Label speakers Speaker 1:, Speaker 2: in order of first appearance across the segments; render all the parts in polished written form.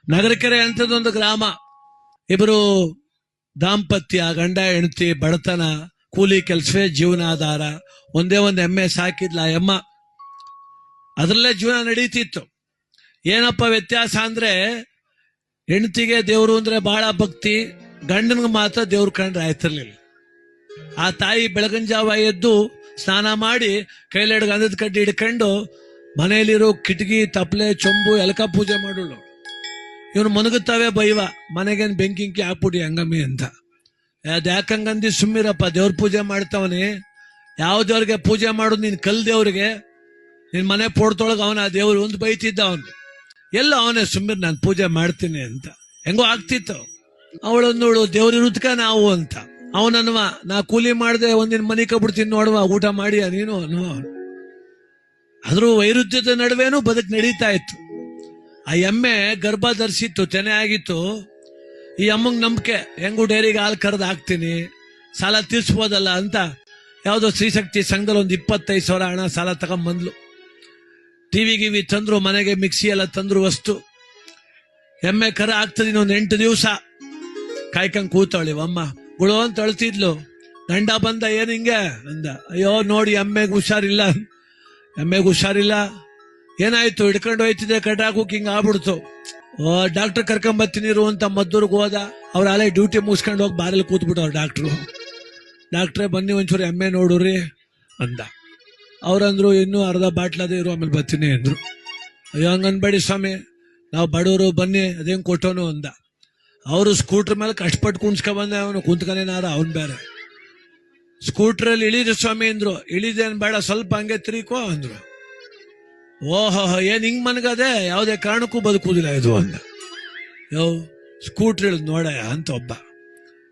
Speaker 1: ನಗರಕೆರೆ ಅಂತದೊಂದು ಗ್ರಾಮ. ಇಬ್ಬರು ದಾಂಪತ್ಯ, ಗಂಡ ಹೆಂಡತಿ, ಬಡತನ, ಕೂಲಿ ಕೆಲಸವೇ ಜೀವನಾಧಾರ. ಒಂದೇ ಒಂದು ಎಮ್ಮೆ ಸಾಕಿದ್ಲ ಆ ಎಮ್ಮ. ಅದರಲ್ಲೇ ಜೀವನ ನಡೀತಿತ್ತು. ಏನಪ್ಪ ವ್ಯತ್ಯಾಸ ಅಂದ್ರೆ, ಹೆಂಡತಿಗೆ ದೇವ್ರು ಅಂದ್ರೆ ಬಹಳ ಭಕ್ತಿ, ಗಂಡನಿಗೆ ಮಾತ್ರ ದೇವ್ರ ಕಂಡ್ರೆ ಆಯ್ತಿರ್ಲಿಲ್ಲ. ಆ ತಾಯಿ ಬೆಳಗಿನ ಜಾವ ಎದ್ದು ಸ್ನಾನ ಮಾಡಿ ಕೈಲೆಡ್ಗೆ ಗಂಧದ ಕಡ್ಡಿ ಹಿಡ್ಕೊಂಡು ಮನೆಯಲ್ಲಿರೋ ಕಿಟಕಿ, ತಪ್ಪಲೆ, ಚೊಂಬು ಎಲಕ ಪೂಜೆ ಮಾಡೋಳು. ಇವನು ಮನಗುತ್ತವೆ ಬೈವ, ಮನೆಗೇನು ಬೆಂಕಿಂಕಿ ಹಾಕ್ಬಿಡಿ ಹಂಗಮ್ಮಿ ಅಂತ. ಅದ್ಯಾಕಂಗಂದಿ ಸುಮ್ಮಿರಪ್ಪ, ದೇವ್ರ ಪೂಜೆ ಮಾಡ್ತಾವನಿ. ಯಾವ ದೇವ್ರಿಗೆ ಪೂಜೆ ಮಾಡೋದು? ನೀನ್ ಕಲ್ ದೇವ್ರಿಗೆ, ನಿನ್ ಮನೆ ಪೋಡ್ತೊಳಗ ಅವನ ಆ ದೇವ್ರು ಒಂದು ಬೈತಿದ್ದ. ಅವನು ಎಲ್ಲ ಅವನೇ ಸುಮ್ಮಿರ್, ನಾನು ಪೂಜೆ ಮಾಡ್ತೀನಿ ಅಂತ. ಹೆಂಗೋ ಆಗ್ತಿತ್ತು. ಅವಳೊಂದೋಳು ದೇವ್ರಿರುತ್ಕ ನಾವು ಅಂತ. ಅವನನ್ವ, ನಾ ಕೂಲಿ ಮಾಡ್ದೆ ಒಂದಿನ ಮನೆ ಕಬಿಡ್ತೀನಿ ನೋಡುವ, ಊಟ ಮಾಡಿ ನೀನು ಅನ್ನುವ. ಆದ್ರೂ ವೈರುಧ್ಯದ ನಡುವೆನೂ ಬದುಕು ನಡೀತಾ ಇತ್ತು. ಆ ಎಮ್ಮೆ ಗರ್ಭ ಧರಿಸಿತ್ತು, ತೆನೆ ಆಗಿತ್ತು. ಈ ಅಮ್ಮಂಗ್ ನಂಬಿಕೆ, ಹೆಂಗು ಡೈರಿಗೆ ಹಾಲು ಕರೆದು ಹಾಕ್ತೀನಿ, ಸಾಲ ತೀರ್ಸ್ಬೋದಲ್ಲ ಅಂತ ಯಾವುದೋ ಸ್ತ್ರೀಶಕ್ತಿ ಸಂಘದಲ್ಲಿ ಒಂದು 25,000 ಹಣ ಸಾಲ ತಗೊಂಡ್ಬಂದ್ಲು. ಟಿವಿ ಗಿವಿ ತಂದ್ರು, ಮನೆಗೆ ಮಿಕ್ಸಿ ಎಲ್ಲ ತಂದ್ರು ವಸ್ತು. ಎಮ್ಮೆ ಕರ ಆಗ್ತದೆ ಇನ್ನೊಂದು 8 ದಿವಸ ಕಾಯ್ಕಂಗ್ ಕೂತವಳಿ ಅಮ್ಮ. ಗುಳು ಅಂತ ಅಳ್ತಿದ್ಲು. ಗಂಡ ಬಂದ, ಏನ್ ಹಿಂಗೆ ಅಂದ. ಅಯ್ಯೋ ನೋಡಿ ಎಮ್ಮೆಗೆ ಹುಷಾರಿಲ್ಲ, ಎಮ್ಮೆಗೆ ಹುಷಾರಿಲ್ಲ. ಏನಾಯ್ತು? ಹಿಡ್ಕೊಂಡು ಹೋಯ್ತಿದ್ದೆ, ಕಟಾಕೋಕ್ ಹಿಂಗ ಆಗ್ಬಿಡ್ತು. ಡಾಕ್ಟರ್ ಕರ್ಕೊಂಬತ್ತೀನಿರು ಅಂತ ಮದ್ದೂರ್ಗೆ ಹೋದ. ಅವ್ರ ಅಲ್ಲೇ ಡ್ಯೂಟಿ ಮುಗಿಸ್ಕೊಂಡು ಹೋಗಿ ಬಾರಲ್ಲಿ ಕೂತ್ಬಿಟ್ಟವ್ರು ಡಾಕ್ಟ್ರು. ಡಾಕ್ಟ್ರೇ ಬನ್ನಿ ಒಂಚೂರು ಎಮ್ಮೆ ನೋಡ್ರಿ ಅಂದ. ಅವ್ರಂದ್ರು ಇನ್ನೂ ಅರ್ಧ ಬಾಟ್ಲದೇ ಇರು, ಆಮೇಲೆ ಬರ್ತೀನಿ ಅಂದ್ರು. ಅಯ್ಯೋ ಹಂಗನ್ಬೇಡಿ ಸ್ವಾಮಿ, ನಾವು ಬಡವರು, ಬನ್ನಿ ಅದೇನ್ ಕೊಟ್ಟೋನು ಅಂದ. ಅವರು ಸ್ಕೂಟರ್ ಮೇಲೆ ಕಷ್ಟಪಟ್ಟು ಕುಣ್ಸ್ಕೊಂಡ್ ಅವನು ಕುಂತ್ಕನೇನಾರ ಅವನ್ ಬೇರೆ. ಸ್ಕೂಟ್ರಲ್ಲಿ ಇಳಿದ ಸ್ವಾಮಿ ಅಂದ್ರು. ಇಳಿದೇನ್ ಬೇಡ, ಸ್ವಲ್ಪ ಹಂಗೆ ತಿರುಕೋ ಅಂದ್ರು. ಓಹೋ, ಏನ್ ಹಿಂಗ್ ಮನ್ಗದೆ, ಯಾವುದೇ ಕಾರಣಕ್ಕೂ ಬದುಕುದಿಲ್ಲ ಇದು ಅಂದ. ಯೋ ಸ್ಕೂಟ್ರ್ ಇಳಿದ್ ನೋಡಯ್ಯ ಅಂತ ಒಬ್ಬ.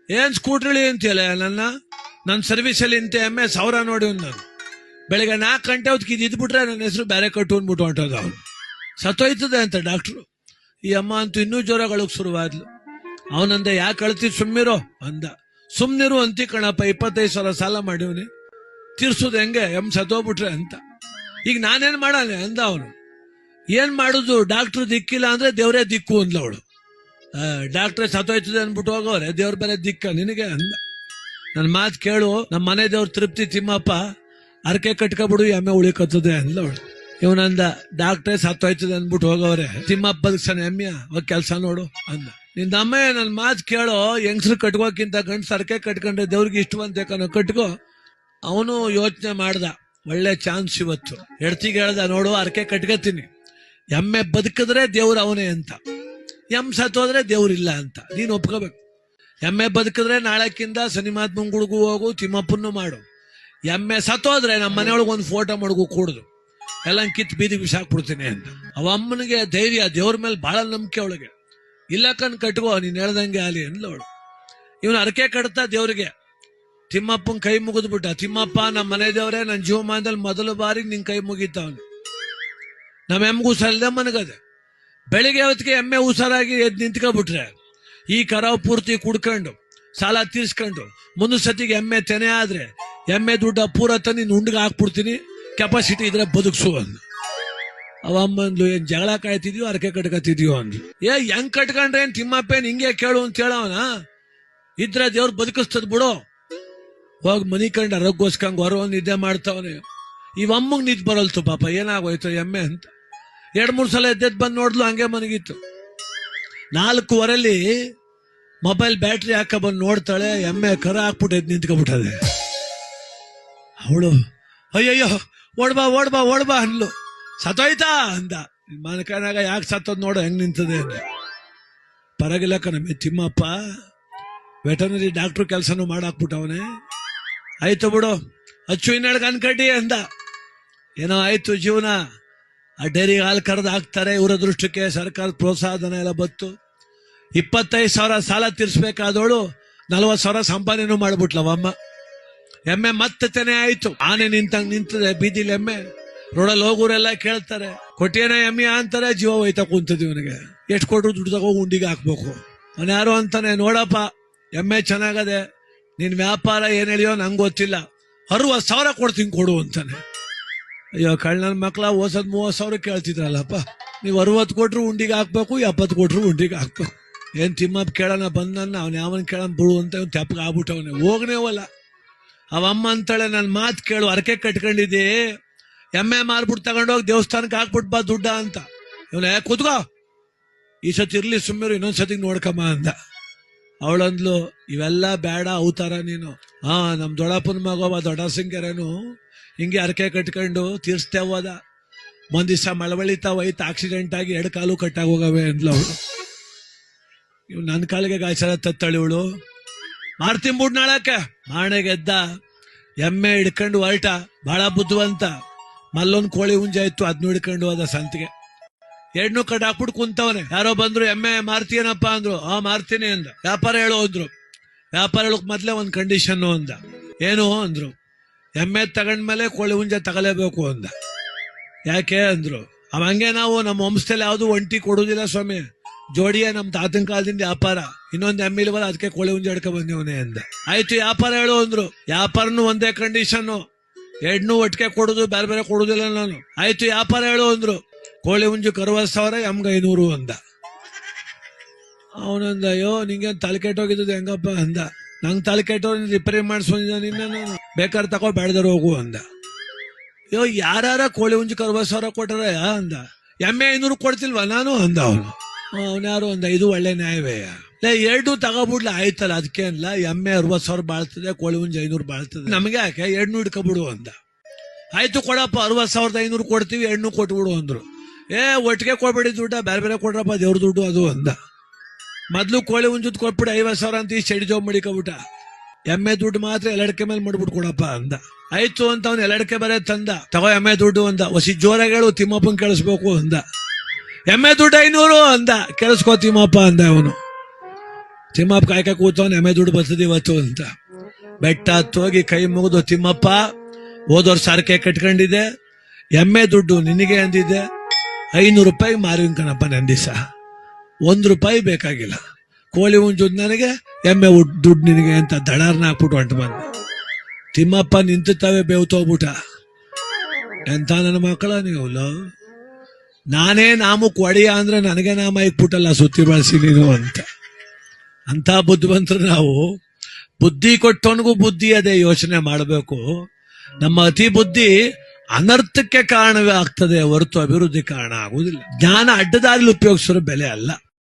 Speaker 1: ಏನ್ ಸ್ಕೂಟ್ರ್ ಇಳಿ ಅಂತೀಯಲ್ಲ, ನನ್ನ ಸರ್ವಿಸಲ್ಲಿ ಇಂತ ಎಮ್ಮೆ 1000 ನೋಡಿ ನಾನು. ಬೆಳಿಗ್ಗೆ 4 ಗಂಟೆ ಹೊತ್ತಿಗೆ ಇದ್ಬಿಟ್ರೆ ನನ್ನ ಹೆಸರು ಬೇರೆ ಕಟ್ಟು ಅಂದ್ಬಿಟ್ಟು ಹೊಂಟೋದ ಅವನು. ಸತ್ತೋಯ್ತದೆ ಅಂತ ಡಾಕ್ಟ್ರು. ಈ ಅಮ್ಮ ಅಂತೂ ಇನ್ನೂ ಜ್ವರಗಳಿಗೆ ಶುರುವಾದ್ಲು. ಅವನಂದ, ಯಾಕೆ ಅಳ್ತಿ, ಸುಮ್ಮಿರೋ ಅಂದ. ಸುಮ್ನಿರು ಅಂತಿ ಕಣಪ್ಪ, 25,000 ಸಾಲ ಮಾಡಿವ್ನಿ, ತೀರ್ಸೋದು ಹೆಂಗೆ, ಸತ್ತೋಗ್ಬಿಟ್ರೆ ಅಂತ. ಈಗ ನಾನೇನ್ ಮಾಡಾನೆ ಅಂದ ಅವನು. ಏನ್ ಮಾಡುದು, ಡಾಕ್ಟ್ರು ದಿಕ್ಕಿಲ್ಲ ಅಂದ್ರೆ ದೇವ್ರೇ ದಿಕ್ಕು ಅಂದ್ಲ ಅವಳು. ಡಾಕ್ಟ್ರೇ ಸತ್ತೋಯ್ತದೆ ಅನ್ಬಿಟ್ಟು ಹೋಗೋರೆ, ದೇವ್ರ ಬೇರೆ ದಿಕ್ಕ ನಿನಗೆ ಅಂದ. ನನ್ ಮಾತು ಕೇಳು, ನಮ್ಮ ಮನೆ ದೇವ್ರ ತೃಪ್ತಿ ತಿಮ್ಮಪ್ಪ, ಅರ್ಕೆ ಕಟ್ಕೊಬಿಡು, ಎಮ್ಮೆ ಉಳಿಕತ್ತದೆ ಅಂದ್ಲ ಅವಳು. ಇವನಂದ, ಡಾಕ್ಟ್ರೇ ಸತ್ತೋಯ್ತದೆ ಅನ್ಬಿಟ್ಟು ಹೋಗೋರೆ, ತಿಮ್ಮಪ್ಪ ಬದುಕ್ಸನ ಎಮ್ಮೆಯ, ಹೋಗಿ ಕೆಲ್ಸ ನೋಡು ಅಂದ. ನಿಂದಮ್ಮ ನನ್ ಮಾತು ಕೇಳೋ, ಹೆಂಗಸ್ರು ಕಟ್ಕೋಕ್ಕಿಂತ ಗಂಡ್ಸ್ ಅರ್ಕೆ ಕಟ್ಕೊಂಡ್ರೆ ದೇವ್ರಿಗೆ ಇಷ್ಟವಂತ ಕಟ್ಕೋ. ಅವನು ಯೋಚನೆ ಮಾಡ್ದ, ಒಳ್ಳೆ ಚಾನ್ಸ್ ಇವತ್ತು. ಹೆಡ್ತಿಗೆ ಹೇಳ್ದ, ನೋಡು ಅರ್ಕೆ ಕಟ್ಕತೀನಿ, ಎಮ್ಮೆ ಬದುಕಿದ್ರೆ ದೇವ್ರು ಅವನೇ ಅಂತ, ಸತ್ತೋದ್ರೆ ದೇವ್ರಿಲ್ಲ ಅಂತ ನೀನ್ ಒಪ್ಕೋಬೇಕು. ಎಮ್ಮೆ ಬದುಕಿದ್ರೆ ನಾಳಕ್ಕಿಂದ ಸನಿಮಾತ್ಮಂಗ್ ಗುಡ್ಗೂ ಹೋಗು, ತಿಮ್ಮಪ್ಪನ್ನು ಮಾಡು. ಎಮ್ಮೆ ಸತ್ತೋದ್ರೆ ನಮ್ಮ ಮನೆಯೊಳಗೆ ಒಂದು ಫೋಟೋ ಮಡಗು ಕೂಡುದು, ಎಲ್ಲ ಕಿತ್ ಬೀದಿಗೆ ಬಿಸಾಕ್ಬಿಡ್ತೀನಿ ಅಂತ. ಅವ ಅಮ್ಮನಿಗೆ ಧೈರ್ಯ, ದೇವ್ರ ಮೇಲೆ ಬಹಳ ನಂಬಿಕೆ ಅವಳಿಗೆ. ಇಲ್ಲ ಕಟ್ಕೋ, ನೀನ್ ಹೇಳ್ದಂಗೆ ಆಲಿ ಅಂದ್ಲವಳು. ಇವನು ಅರಕೆ ಕಟ್ತಾ ದೇವ್ರಿಗೆ. ತಿಮ್ಮಪ್ಪನ್ ಕೈ ಮುಗಿದ್ಬಿಟ್ಟ. ತಿಮ್ಮಪ್ಪ, ನಮ್ಮ ಮನೆ ದೇವ್ರೆ, ನನ್ನ ಜೀವಮಾನದಲ್ಲಿ ಮೊದಲ ಬಾರಿ ನಿನ್ ಕೈ ಮುಗಿತಾವನು. ನಮ್ಮ ಎಮ್ಗೂ ಸಲ್ದೆ ಮನಗದೆ. ಬೆಳಿಗ್ಗೆ ಹೊತ್ತಿಗೆ ಎಮ್ಮೆ ಹುಷಾರಾಗಿ ಎದ್ದು ನಿಂತ್ಕೊಬಿಟ್ರೆ, ಈ ಕರಾವ್ ಪೂರ್ತಿ ಕುಡ್ಕೊಂಡು ಸಾಲ ತೀರ್ಸ್ಕೊಂಡು ಮುಂದಿನ ಸತಿಗೆ ಎಮ್ಮೆ ತೆನೆ ಆದ್ರೆ ಎಮ್ಮೆ ದುಡ್ಡ ಪೂರ ತಂದು ನಿನ್ ಉಂಡಿಗೆ ಹಾಕ್ಬಿಡ್ತೀನಿ, ಕೆಪಾಸಿಟಿ ಇದ್ರೆ ಬದುಕ್ಸು ಅಂದ್. ಅವ ಅಮ್ಮಂದ್ಲು, ಏನ್ ಜಗಳ ಕಾಯ್ತಿದ್ಯೋ ಅರಕೆ ಕಟ್ಕತಿದ್ಯೋ ಅಂದ್ಲು. ಹೆಂಗ್ ಕಟ್ಕೊಂಡ್ರೆ ಏನ್ ತಿಮ್ಮಪ್ಪೇನ್ ಹಿಂಗೆ ಕೇಳು ಅಂತ ಹೇಳವನ. ಇದ್ರೆ ದೇವ್ರು ಬದುಕಿಸ್ತದ್ ಬಿಡು. ಹೋಗಿ ಮನಿ ಕಂಡ ರಗ್ಗೋಸ್ಕಂಗ್ ಹೊರ ನಿದ್ದೆ ಮಾಡ್ತಾವನೆ. ಇವಮ್ಮಂಗ್ ನಿದ್ ಬರಲ್ತು ಪಾಪ, ಏನಾಗೋಯ್ತು ಎಮ್ಮೆ ಅಂತ. 2-3 ಸಲ ಎದ್ದೆದ್ ಬಂದ್ ನೋಡ್ಲು, ಹಂಗೆ ಮನಗಿತ್ತು. 4:15 ಮೊಬೈಲ್ ಬ್ಯಾಟ್ರಿ ಹಾಕ ಬಂದು ನೋಡ್ತಾಳೆ, ಎಮ್ಮೆ ಕರ ಹಾಕ್ಬಿಟ್ಟು ಎದ್ದು ನಿಂತ್ಕೊಬಿಟ್ಟದೆ. ಅವಳು, ಅಯ್ಯಯ್ಯೋ ಓಡ್ಬಾ ಅನ್ಲು. ಸತ್ತೋಯ್ತಾ ಅಂದ. ಮನಕನಾಗ ಯಾಕೆ ಸತ್ತೋದ್ ನೋಡು ಹೆಂಗ್ ನಿಂತದೆ ಅಂದ. ಪರಗಿಲ್ಲ ಕಣಮ್ಮೆ, ತಿಮ್ಮಪ್ಪ ವೆಟರ್ನರಿ ಡಾಕ್ಟ್ರು ಕೆಲಸನೂ ಮಾಡಾಕ್ಬಿಟ್ಟವನೆ. ಆಯ್ತು ಬಿಡು, ಅಚ್ಚು ಇನ್ನೆಡ್ಗೆ ಅನ್ಕಡ್ಡಿ ಅಂದ. ಏನೋ ಆಯ್ತು ಜೀವನ. ಆ ಡೈರಿಗೆ ಹಾಲು ಕರೆದು ಹಾಕ್ತಾರೆ. ಇವರ ದೃಷ್ಟಕ್ಕೆ ಸರ್ಕಾರದ ಪ್ರೋತ್ಸಾಹಧನ ಎಲ್ಲ ಬತ್ತು. 25,000 ಸಾಲ ತೀರ್ಸ್ಬೇಕಾದವಳು 40,000 ಸಂಪಾದನೆನೂ ಮಾಡ್ಬಿಟ್ಲವಮ್ಮ. ಎಮ್ಮೆ ಮತ್ತೆ ತೆನೆ ಆಯ್ತು. ಆನೆ ನಿಂತಂಗ್ ನಿಂತದೆ ಬೀದಿಲಿ ಎಮ್ಮೆ. ರೋಡಲ್ಲಿ ಹೋಗೋರೆಲ್ಲ ಕೇಳ್ತಾರೆ, ಕೊಟ್ಟಿಯೇನ ಎಮ್ಮೆ ಅಂತಾರೆ. ಜೀವ ಹೋಯ್ತಾ ಕುಂತದ ಇವನಿಗೆ. ಎಷ್ಟು ಕೊಟ್ರು ದುಡ್ಡು ತಗೋ ಉಂಡಿಗೆ ಹಾಕ್ಬೇಕು. ಅವನು ಯಾರು ಅಂತಾನೆ, ನೋಡಪ್ಪ ಎಮ್ಮೆ ಚೆನ್ನಾಗದೆ, ನಿನ್ ವ್ಯಾಪಾರ ಏನ್ ಹೇಳಿಯೋ ನಂಗೆ ಗೊತ್ತಿಲ್ಲ, 60,000 ಕೊಡ್ತೀನಿ ಕೊಡು ಅಂತಾನೆ. ಅಯ್ಯೋ ಕಳ್ಳನ ಮಕ್ಳ, ಓಸದ್ 30,000 ಕೇಳ್ತಿದ್ರಲ್ಲಪ್ಪ. ನೀವು 60 ಕೊಟ್ರು ಉಂಡಿಗೆ ಹಾಕ್ಬೇಕು, 70 ಕೊಟ್ರು ಉಂಡಿಗೆ ಹಾಕ್ಬೇಕು. ಏನ್ ತಿಮ್ಮಪ್ಪ ಕೇಳೋಣ ಬಂದನ್ನ, ಅವ್ನ ಯಾವನ್ ಕೇಳೋಣ ಬಿಡು ಅಂತ ತೆಪ್ಪಗೆ ಆಗ್ಬಿಟ್ಟವನೆ. ಹೋಗ್ನೇವಲ್ಲ. ಅವಮ್ಮ ಅಂತಾಳೆ, ನನ್ನ ಮಾತು ಕೇಳು, ಅರಕೆ ಕಟ್ಕೊಂಡಿದ್ದೆ, ಎಮ್ಮೆ ಮಾರ್ಬಿಟ್ಟು ತಗೊಂಡೋಗಿ ದೇವಸ್ಥಾನಕ್ಕೆ ಹಾಕ್ಬಿಟ್ಟು ಬಾ ದುಡ್ಡ ಅಂತ. ಇವನ ಕೂತ್ಕೋ, ಈ ಸತಿ ಇರ್ಲಿ ಸುಮ್ಮನೆ, ಇನ್ನೊಂದ್ಸತಿ ನೋಡ್ಕಮ್ಮ ಅಂದ. ಅವಳಂದ್ಲು, ಇವೆಲ್ಲ ಬೇಡ ಅವತಾರ ನೀನು. ನಮ್ ದೊಡ್ಡಪ್ಪನ ಮಗವ ದೊಡ್ಡ ಸಿಂಗರೇನು ಹಿಂಗೆ ಅರಕೆ ಕಟ್ಕೊಂಡು ತೀರ್ಸ್ತೇ ಹೋದ. ಒಂದ್ ದಿವಸ ಮಳವಳಿತಾವೈತ್, ಆಕ್ಸಿಡೆಂಟ್ ಆಗಿ 2 ಕಾಲು ಕಟ್ಟಾಗ ಹೋಗವೆ ಅಂದ್ಲು ಅವಳು. ಇವ್ ನನ್ನ ಕಾಲಿಗೆ ಗಾಯಸರ ತತ್ತಳಿ ಇವಳು. ಮಾರ್ತೀನಿ ಬಿಡ್ ನಾಳಕ್ಕೆ. ಮಾಣೆಗೆದ್ದ, ಎಮ್ಮೆ ಹಿಡ್ಕೊಂಡು ಹೊರಟ. ಬಹಳ ಬುದ್ಧಿವಂತ. ಮಲ್ಲೊಂದ್ ಕೋಳಿ ಹುಂಜ ಇತ್ತು, ಅದ್ನ ಹಿಡ್ಕೊಂಡು ಹೋದ ಸಂತಿಗೆ. 2 ಕಟ್ಟಾಕ್ಬಿಟ್ಟು ಕುಂತವನೆ. ಯಾರೋ ಬಂದ್ರು, ಎಮ್ಮೆ ಮಾರ್ತೀನಪ್ಪ ಅಂದ್ರು. ಮಾರ್ತೀನಿ ಅಂದ. ವ್ಯಾಪಾರ ಹೇಳು ಅಂದ್ರು. ವ್ಯಾಪಾರ ಹೇಳಕ್ ಮೊದ್ಲೇ ಒಂದ್ ಕಂಡೀಷನ್ ಅಂದ. ಏನು ಅಂದ್ರು. ಎಮ್ಮೆ ತಗೊಂಡ್ಮೇಲೆ ಕೋಳಿ ಹುಂಜ ತಗಲೇಬೇಕು ಅಂದ. ಯಾಕೆ ಅಂದ್ರು. ಹಂಗೆ ನಾವು ನಮ್ಮ ವಂಶದಲ್ಲಿ ಯಾವ್ದು ಒಂಟಿ ಕೊಡುದಿಲ್ಲ ಸ್ವಾಮಿ, ಜೋಡಿಯೇ ನಮ್ ತಾತನ ಕಾಲದಿಂದ ವ್ಯಾಪಾರ. ಇನ್ನೊಂದು ಎಮ್ಮೆ ಇಲ್ವಲ್ಲ, ಅದಕ್ಕೆ ಕೋಳಿ ಹುಂಜ ಹಿಡ್ಕೊ ಬಂದಿವನೇ ಅಂದ. ಆಯ್ತು ವ್ಯಾಪಾರ ಹೇಳು ಅಂದ್ರು. ವ್ಯಾಪಾರನು ಒಂದೇ ಕಂಡೀಷನ್, 2 ಒಟ್ಟಿಗೆ ಕೊಡುದು, ಬೇರೆ ಬೇರೆ ಕೊಡುದಿಲ್ಲ ನಾನು. ಆಯ್ತು ವ್ಯಾಪಾರ ಹೇಳು ಅಂದ್ರು. ಕೋಳಿ ಹುಂಜು 60,000, ಎಮ್ಗೆ 500 ಅಂದ. ಅವನಂದ, ಅಯ್ಯೋ ನಿಂಗೇನ್ ತಲೆ ಕೆಟ್ಟೋಗಿದ್ದು ಹೆಂಗಪ್ಪ ಅಂದ. ನಂಗ್ ತಲೆ ಕೆಟ್ಟೋ, ರಿಪೇರಿ ಮಾಡಿಸ್ಕೊಂಡಿದ್ದ ನಿನ್ನ, ನಾನು ಬೇಕಾದ್ರೆ ತಗೋ, ಬೇಡದಾರ ಹೋಗು ಅಂದ. ಅಯ್ಯೋ ಯಾರ ಕೋಳಿ ಹುಂಜು 60,000 ಕೊಟ್ಟಾರ ಅಂದ. ಎಮ್ಮೆ 500 ಕೊಡ್ತಿಲ್ವಾ ನಾನು ಅಂದ ಅವನು. ಅವನ್ಯಾರು ಅಂದ, ಇದು ಒಳ್ಳೆ ನ್ಯಾಯವೇ. 2 ತಗೋಬಿಡ್ಲ, ಆಯ್ತಲ್ಲ ಅದಕ್ಕೆ ಅನ್ಲ. ಎಮ್ಮೆ 60,000 ಬಾಳ್ತದೆ, ಕೋಳಿ ಹುಂಜು 500 ಬಾಳ್ತದೆ, ನಮ್ಗೆ ಯಾಕೆ 2 ಹಿಡ್ಕೊಬಿಡು ಅಂದ. ಆಯ್ತು ಕೊಡಪ್ಪ, 60,500 ಕೊಡ್ತೀವಿ, 2 ಕೊಟ್ಬಿಡು ಅಂದ್ರು. ಒಟ್ಟಿಗೆ ಕೊಡ್ಬೇಡಿ ದುಡ್ಡ, ಬೇರೆ ಬೇರೆ ಕೊಡ್ರಪ್ಪ, ದೇವ್ರ ದುಡ್ಡು ಅದು ಅಂದ. ಮೊದ್ಲು ಕೋಳಿ ಹುಂಜದ್ ಕೊಟ್ಬಿಟ್ಟು 50,000 ಅಂತ ಈ ಚಡಿ ಜಾಬ್ ಮಾಡಿಕೊಬಿಟ್ಟ. ಎಮ್ಮೆ ದುಡ್ಡು ಮಾತ್ರ ಎಲ್ಲಡಕೆ ಮೇಲೆ ಮಾಡ್ಬಿಟ್ಟು ಕೊಡಪ್ಪ ಅಂದ. ಆಯ್ತು ಅಂತ ಅವ್ನು ಎಲ್ಲಡಕೆ ಬರೇ ತಂದ. ತಗೋ ಎಮ್ಮೆ ದುಡ್ಡು ಅಂದ. ಹೊಸಿ ಜೋರಾಗಿ ಹೇಳು, ತಿಮ್ಮಪ್ಪನ್ ಕೇಳಿಸ್ಬೇಕು ಅಂದ. ಎಮ್ಮೆ ದುಡ್ಡು 500 ಅಂದ. ಕೇಳಿಸ್ಕೋ ತಿಮ್ಮಪ್ಪ ಅಂದ ಅವನು. ತಿಮ್ಮಪ್ಪ ಕಾಯ್ಕ ಕೂತವನ್, ಎಮ್ಮೆ ದುಡ್ಡು ಬರ್ತದೆ ಇವತ್ತು ಅಂತ. ಬೆಟ್ಟ ಹತ್ತೋಗಿ ಕೈ ಮುಗಿದು, ತಿಮ್ಮಪ್ಪ ಹೋದವ್ರ ಸಾರಿಗೆ ಕಟ್ಕೊಂಡಿದ್ದೆ, ಎಮ್ಮೆ ದುಡ್ಡು ನಿನಗೆ ಅಂದಿದ್ದೆ, 500 ರೂಪಾಯಿ ಮಾರಿನ ಕಣಪ್ಪ ನನ್ನ ದಿವಸ, 1 ರೂಪಾಯಿ ಬೇಕಾಗಿಲ್ಲ. ಕೋಳಿ ಹುಂಜುದ್ ನನಗೆ, ಎಮ್ಮೆ ದುಡ್ಡು ನಿನಗೆ ಅಂತ ದಡಾರ್ನ ಹಾಕ್ಬಿಟ್ಟು ಹೊಂಟು ಬಂದ. ತಿಮ್ಮಪ್ಪ ನಿಂತುತ್ತವೆ ಬೇವ್ತೋಗ್ಬಿಟ್ಟ. ಎಂತ ನನ್ನ ಮಕ್ಕಳ ನೀವು, ನಾನೇ ನಾಮಕ್ ಒಡೆಯ ಅಂದ್ರೆ ನನಗೆ ನಾಮ ಇಕ್ಬಿಟ್ಟಲ್ಲ, ಸುತ್ತಿ ಬಳಸಿ ನೀನು ಅಂತ ಬುದ್ಧಿವಂತರು ನಾವು. ಬುದ್ಧಿ ಕೊಟ್ಟವನಿಗೂ ಬುದ್ಧಿ ಅದೇ ಯೋಚನೆ ಮಾಡಬೇಕು. ನಮ್ಮ ಅತಿ ಬುದ್ಧಿ ಅನರ್ಥಕ್ಕೆ ಕಾರಣವೇ ಆಗ್ತದೆ ಹೊರತು ಅಭಿವೃದ್ಧಿ ಕಾರಣ ಆಗುವುದಿಲ್ಲ. ಜ್ಞಾನ ಅಡ್ಡದಾರಿಲಿ ಉಪಯೋಗಿಸೋ ಬೆಲೆ ಅಲ್ಲ.